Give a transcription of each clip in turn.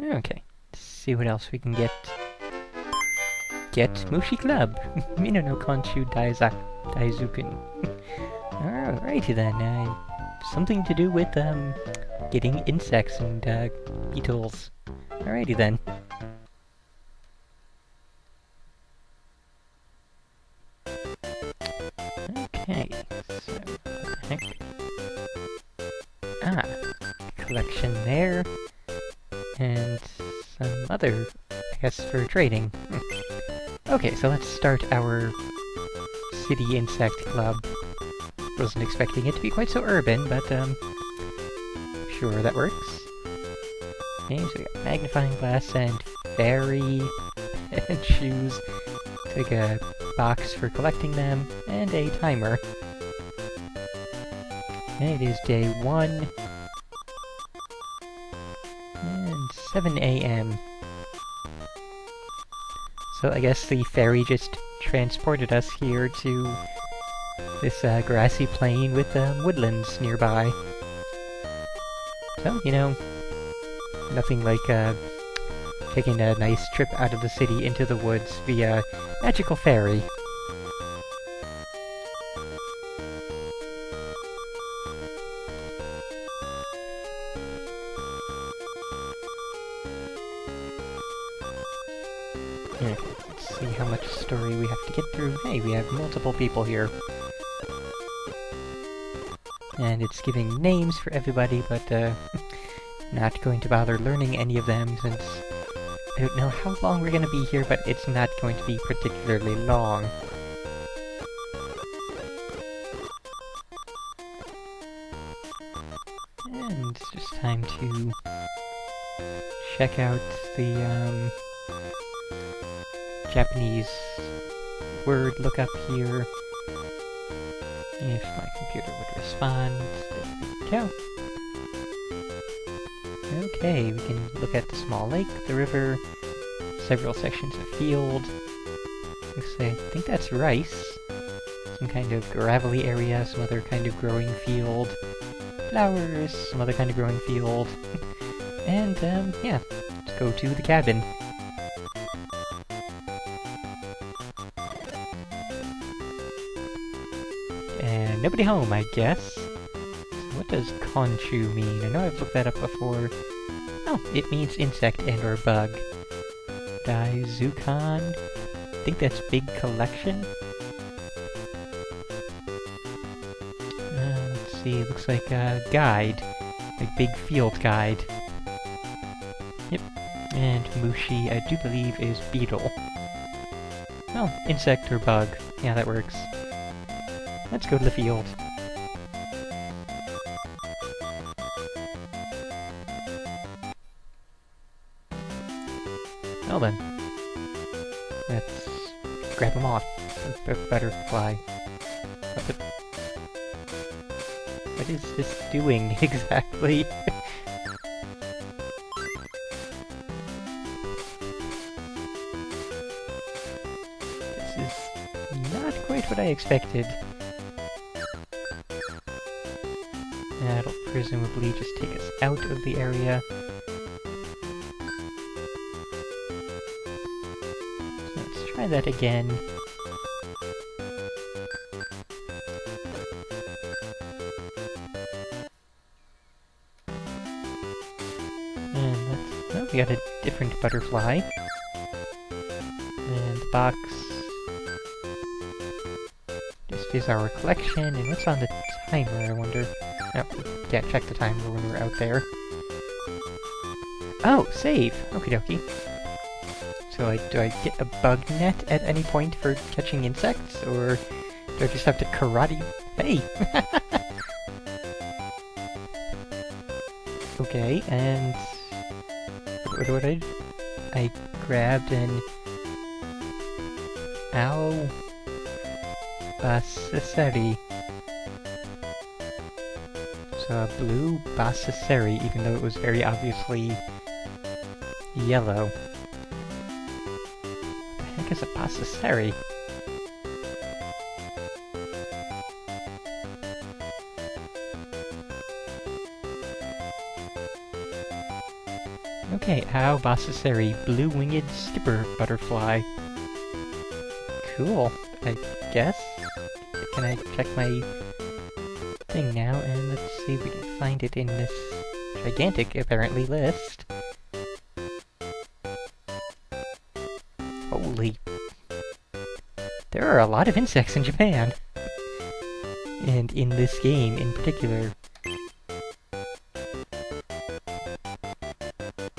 Okay, let's see what else we can get. Get Mushi Club! Minna no Konchu Daizukan. Alrighty then, something to do with, getting insects and, beetles. Alrighty then. Okay, so what the heck? Ah, collection there, and some other, I guess, for trading. Okay, so let's start our city insect club. Wasn't expecting it to be quite so urban, but sure that works. Okay, so we got magnifying glass and fairy and shoes. Take a box for collecting them, and a timer. And it is day 1. And 7 a.m. So I guess the fairy just transported us here to this grassy plain with woodlands nearby. So, you know, nothing like taking a nice trip out of the city into the woods via magical fairy. Okay, let's see how much story we have to get through. Hey, we have multiple people here. And it's giving names for everybody, but not going to bother learning any of them since I don't know how long we're going to be here, but it's not going to be particularly long. And it's just time to check out the Japanese word lookup here. If my computer would respond. There we go. Okay, we can look at the small lake, the river, several sections of field. Looks like, I think that's rice. Some kind of gravelly area, some other kind of growing field. Flowers, some other kind of growing field. And, yeah, let's go to the cabin. And nobody home, I guess. So what does Konchu mean? I know I've looked that up before. Oh, it means insect and or bug. Daizukan? I think that's big collection? Let's see, it looks like a guide. A big field guide. Yep. And Mushi, I do believe, is beetle. Well, insect or bug. Yeah, that works. Let's go to the field. Well then. Let's grab them off. Butterfly. What is this doing exactly? This is not quite what I expected. That'll presumably just take us out of the area. So let's try that again. And let's... oh, we got a different butterfly. And the box... just is our collection, and what's on the timer, I wonder? Oh, can't check the timer when we're out there. Oh, save! Okie dokie. So, do I get a bug net at any point for catching insects, or do I just have to karate? Hey! Okay, and... what I do? I grabbed an... ow... Bassisseri. So a blue Bassisseri, even though it was very obviously yellow. What the heck is a Bassisseri? Okay, Aobasaseri, blue-winged skipper butterfly. Cool, I guess. Can I check my thing now? And let's see if we can find it in this gigantic, apparently, list. Holy... There are a lot of insects in Japan! And in this game in particular.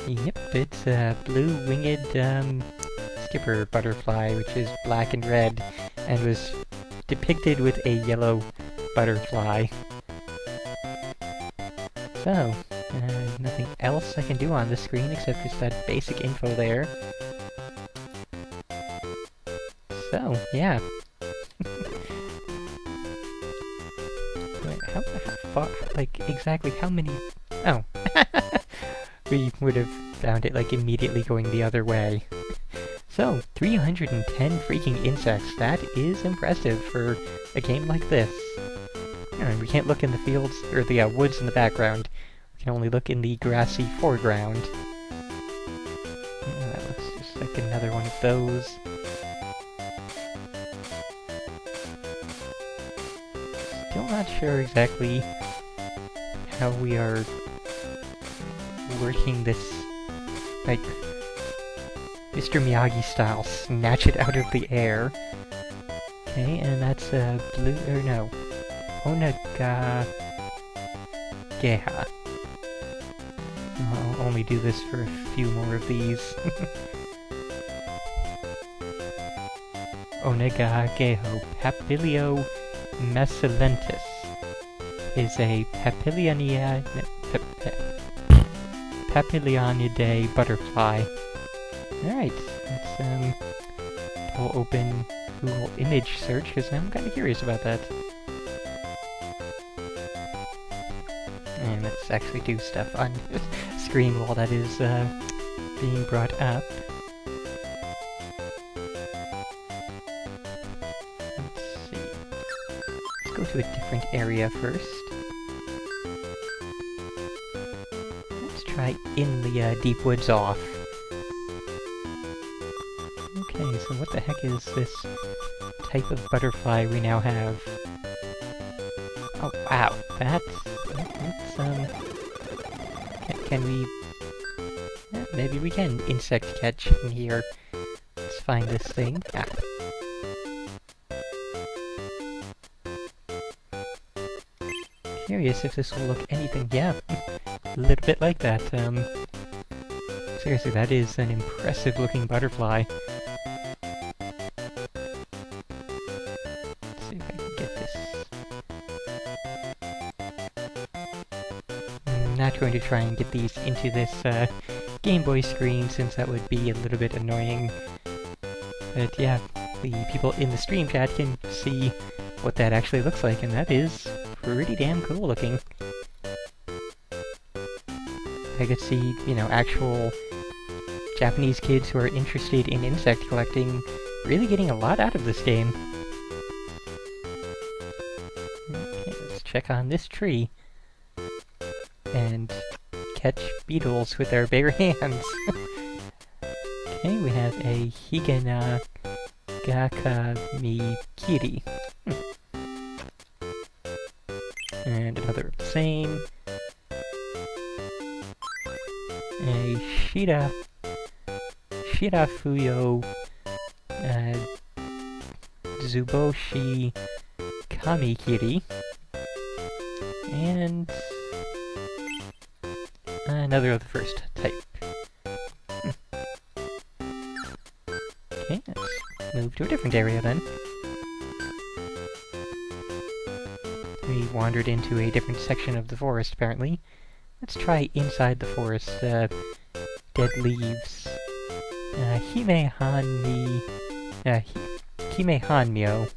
Yep, it's a blue-winged, skipper butterfly, which is black and red, and was depicted with a yellow butterfly. So, nothing else I can do on the screen except just that basic info there. So, yeah. Wait, how far, like, exactly how many... Oh. We would have found it, like, immediately going the other way. So, 310 freaking insects. That is impressive for a game like this. And we can't look in the fields, or the woods in the background. We can only look in the grassy foreground. Yeah, that looks just like another one of those. Still not sure exactly how we are working this, like, Mr. Miyagi style, snatch it out of the air. Okay, and that's blue, or no, Onagageha. I'll only do this for a few more of these. Onagageho, Papilio mescelentis, is a Papilionidae butterfly. Alright, let's pull open Google image search, because I'm kind of curious about that. And let's actually do stuff on screen while that is being brought up. Let's see. Let's go to a different area first. Try in the deep woods off. Okay, so what the heck is this type of butterfly we now have? Oh, wow, that's can we... maybe we can insect catch in here. Let's find this thing. Ah. Curious if this will look anything... Yeah. A little bit like that, seriously, that is an impressive looking butterfly. Let's see if I can get this. I'm not going to try and get these into this, Game Boy screen, since that would be a little bit annoying. But yeah, the people in the stream chat can see what that actually looks like, and that is pretty damn cool looking. I could see, you know, actual Japanese kids who are interested in insect collecting really getting a lot out of this game. Okay, let's check on this tree. And catch beetles with our bare hands. Okay, we have a Higana Gakamikiri. And another of the same. A Shirafuyo Zuboshi Kamikiri. And another of the first type. Okay, let's move to a different area then. We wandered into a different section of the forest, apparently. Let's try inside the forest. Dead leaves. Hime Hanmyo.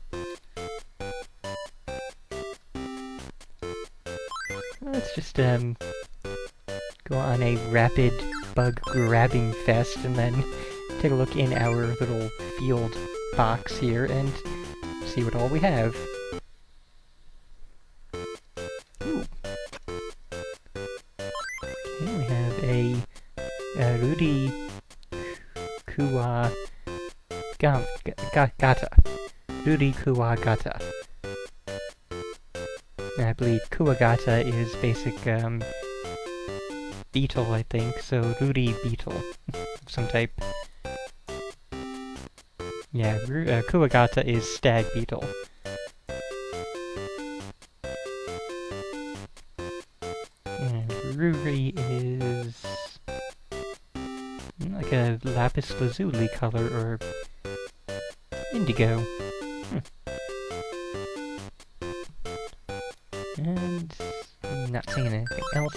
Let's just go on a rapid bug grabbing fest and then take a look in our little field box here and see what all we have. Ooh. Okay, we have a Rudy Kuwa Gata. Rudy Kuwagata. And I believe Kuwagata is basic beetle, I think, so Rudy Beetle of some type. Yeah, Kuwagata is stag beetle. And Ruri is like a lapis lazuli color, or indigo. And I'm not seeing anything else.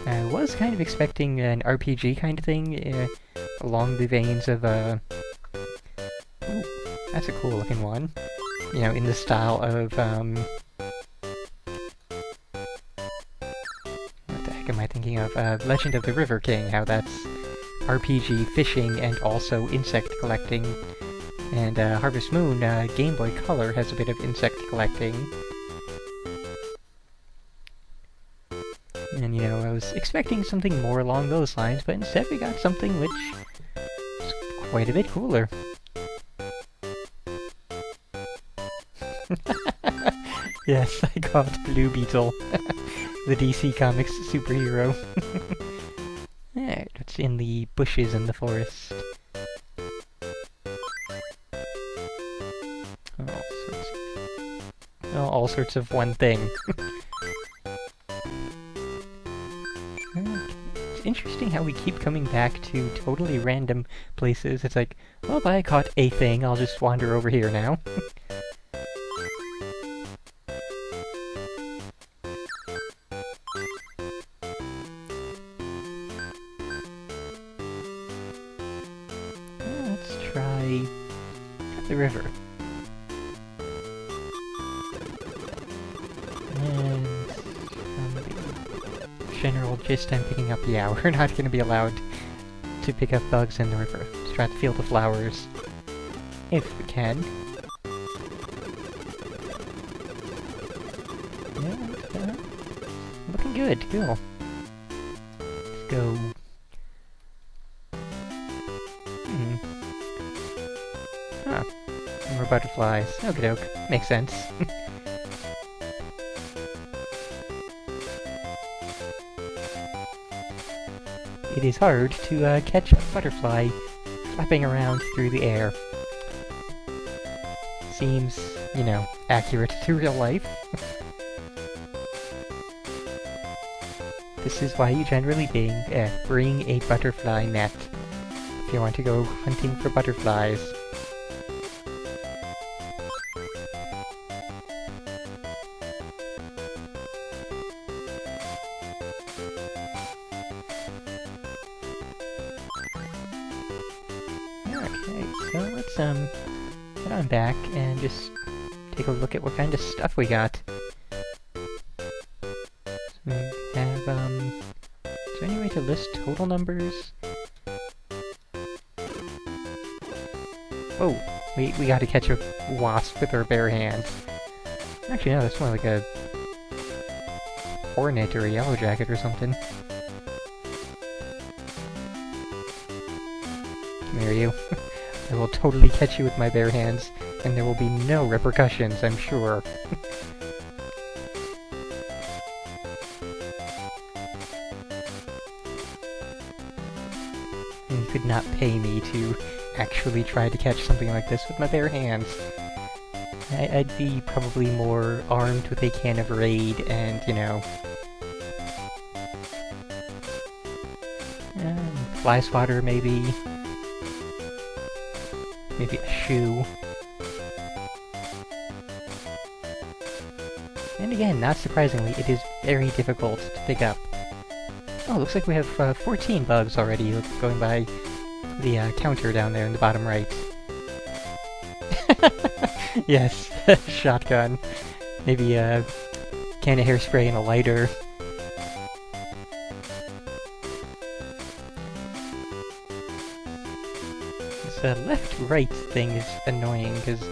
I was kind of expecting an RPG kind of thing, along the veins of ooh, that's a cool looking one. You know, in the style of, what the heck am I thinking of? Legend of the River King, how that's RPG fishing and also insect collecting. And Harvest Moon, Game Boy Color, has a bit of insect collecting. And, you know, I was expecting something more along those lines, but instead we got something which is quite a bit cooler. Yes, I call it Blue Beetle, the DC Comics superhero. Alright, it's in the bushes in the forest. All sorts of one thing. It's interesting how we keep coming back to totally random places. It's like, well, if I caught a thing, I'll just wander over here now. Let's try the river. And general gist I'm picking up, yeah, we're not going to be allowed to pick up bugs in the river. Let's try to field the flowers, if we can. Yeah, looking good, cool. Let's go. Huh. More butterflies. Okie doke. Makes sense. It is hard to catch a butterfly flapping around through the air. Seems, you know, accurate to real life. This is why you generally bring a butterfly net if you want to go hunting for butterflies. Okay, so let's get on back and just take a look at what kind of stuff we got. So we have, is there any way to list total numbers? Oh, we gotta catch a wasp with our bare hands. Actually, no, that's more like a hornet or a yellow jacket or something. Come here, you. I will totally catch you with my bare hands, and there will be no repercussions, I'm sure. And you could not pay me to actually try to catch something like this with my bare hands. I'd be probably more armed with a can of Raid and, you know... fly swatter, maybe. Maybe a shoe. And again, not surprisingly, it is very difficult to pick up. Oh, looks like we have 14 bugs already going by the counter down there in the bottom right. Yes, shotgun. Maybe a can of hairspray and a lighter. The left-right thing is annoying, because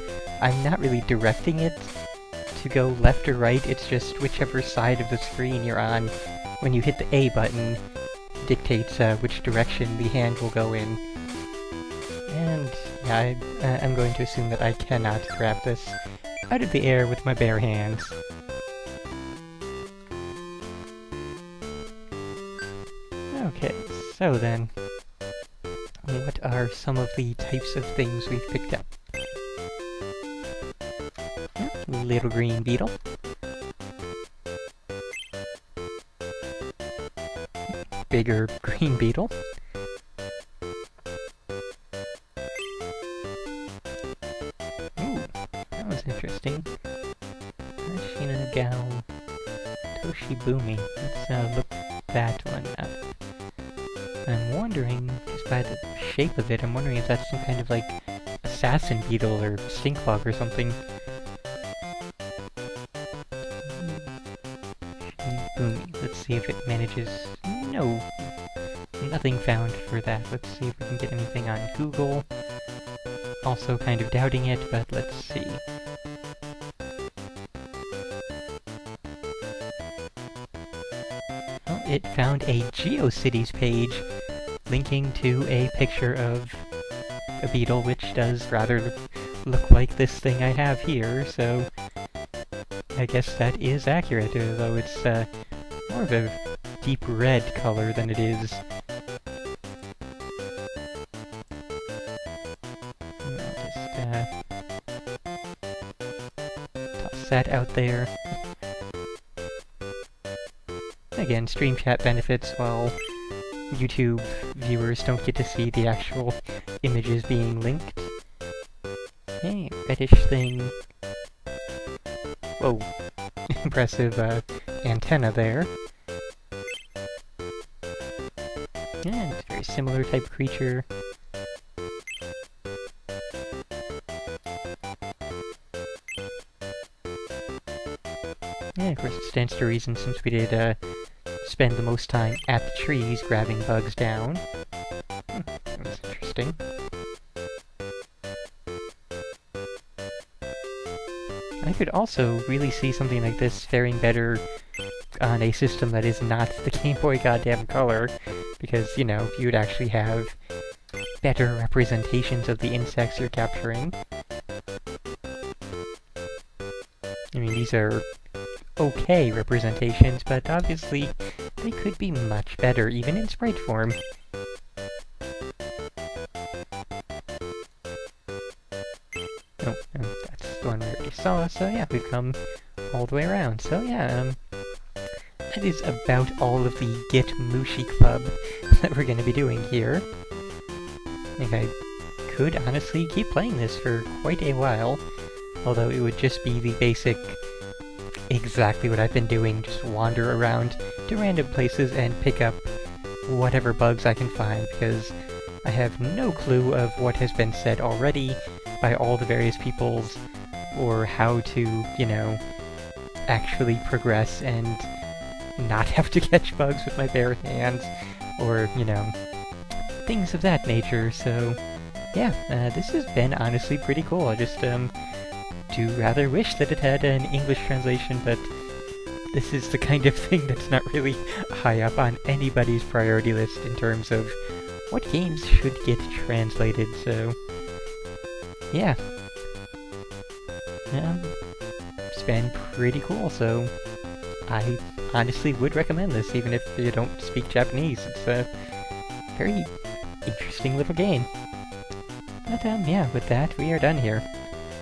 I'm not really directing it to go left or right, it's just whichever side of the screen you're on when you hit the A button, dictates which direction the hand will go in. And yeah, I'm going to assume that I cannot grab this out of the air with my bare hands. Okay, so then, what are some of the types of things we've picked up? Little green beetle. Bigger green beetle. Ooh, that was interesting. Shinagao Toshibumi. Let's look that one up. I'm wondering, just by the shape of it, I'm wondering if that's some kind of like assassin beetle or stink bug or something. Let's see if it manages... No! Nothing found for that. Let's see if we can get anything on Google. Also kind of doubting it, but let's see. Well, it found a GeoCities page linking to a picture of a beetle, which does rather look like this thing I have here, so I guess that is accurate, although it's more of a deep red color than it is. I'll just toss that out there. Again, stream chat benefits while YouTube viewers don't get to see the actual images being linked. Hey, reddish thing. Whoa. Impressive antenna there. And very similar type creature. And of course it stands to reason since we did spend the most time at the trees grabbing bugs down. That was interesting. I could also really see something like this faring better on a system that is not the Game Boy goddamn Color, because, you know, you would actually have better representations of the insects you're capturing. I mean, these are okay representations, but obviously they could be much better, even in sprite form. Oh, that's the one we already saw, so yeah, we've come all the way around. So yeah, that is about all of the Get Mushi Club that we're going to be doing here. I think I could honestly keep playing this for quite a while, although it would just be the basic, exactly what I've been doing, just wander around to random places and pick up whatever bugs I can find, because I have no clue of what has been said already by all the various peoples, or how to, you know, actually progress and not have to catch bugs with my bare hands, or, you know, things of that nature. So yeah, this has been honestly pretty cool. I just do rather wish that it had an English translation, but this is the kind of thing that's not really high up on anybody's priority list in terms of what games should get translated, so yeah. It's been pretty cool, so I honestly would recommend this, even if you don't speak Japanese. It's a very interesting little game. But yeah, with that, we are done here.